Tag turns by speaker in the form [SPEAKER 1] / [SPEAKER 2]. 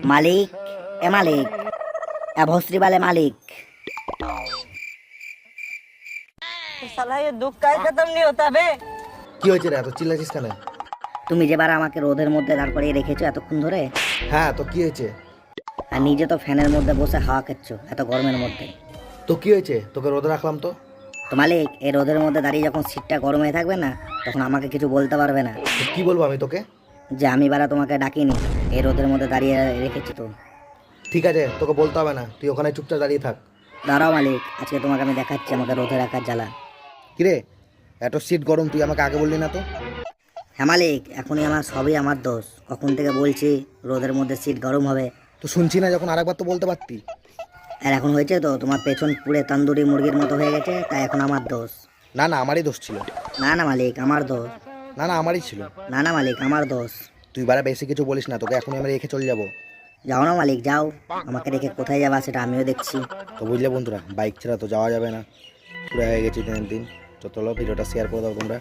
[SPEAKER 1] मालिक ए मालिक ए भोसरी वाले मालिक।
[SPEAKER 2] साला ये दुख काहे खत्म नहीं होता बे?
[SPEAKER 3] কি হয়েছে রে, এত চিল্লাছিস কেন?
[SPEAKER 1] তুমি যেবার আমাকে রোদের মধ্যে দাঁড় করিয়ে রেখেছো এতক্ষণ ধরে,
[SPEAKER 3] হ্যাঁ তো কি হয়েছে?
[SPEAKER 1] আর নিজে তো ফ্যানের মধ্যে বসে হাওয়া খাচ্ছো এত গরমের মধ্যে।
[SPEAKER 3] তো কি হয়েছে? তোকে রোদে রাখলাম তো।
[SPEAKER 1] তো মালিক, এই রোদের মধ্যে দাঁড়িয়ে যখন সিটটা গরম হয়ে থাকবে না, তখন আমাকে কিছু বলতে পারবে না
[SPEAKER 3] তো কি বলবো আমি তোকে?
[SPEAKER 1] যে আমি বারা তোমাকে ডাকিনি, এই রোদের মধ্যে দাঁড়িয়ে রেখেছি তো।
[SPEAKER 3] ঠিক আছে, তোকে বলতে হবে না, তুই ওখানে চুপচাপ দাঁড়িয়ে থাক।
[SPEAKER 1] দাঁড়াও মালিক, আজকে তোমাকে আমি দেখাচ্ছি আমাকে রোদে রাখার জ্বালা।
[SPEAKER 3] কিরে, এত সিট গরম, তুই আমাকে আগে বললি না তো?
[SPEAKER 1] হ্যাঁ মালিক, এখনই আমার সবই আমার দোষ। কখন থেকে বলছি রোদের মধ্যে সিট গরম হবে,
[SPEAKER 3] তো শুনছি না যখন, আরেকবার তো বলতে পারতি।
[SPEAKER 1] আর এখন হয়েছে তো তোমার পেছন পুড়ে তন্দুরি মুরগির মতো হয়ে গেছে, তাই এখন আমার দোষ।
[SPEAKER 3] না না, আমারই দোষ ছিল।
[SPEAKER 1] না না মালিক, আমার দোষ।
[SPEAKER 3] না না, আমারই ছিল।
[SPEAKER 1] না না মালিক, আমার দোষ।
[SPEAKER 3] তুই বারা বেশি কিছু বলিস না, তোকে এখনই আমি রেখে চলে যাবো।
[SPEAKER 1] যাও না মালিক, যাও। আমাকে রেখে কোথায় যাবা সেটা আমিও দেখছি।
[SPEAKER 3] তো বুঝলে বন্ধুরা, বাইক ছাড়া তো যাওয়া যাবে না, পুরো হয়ে গেছে দিনের দিন। তো চলো ভিডিওটা শেয়ার করে দাও তোমরা।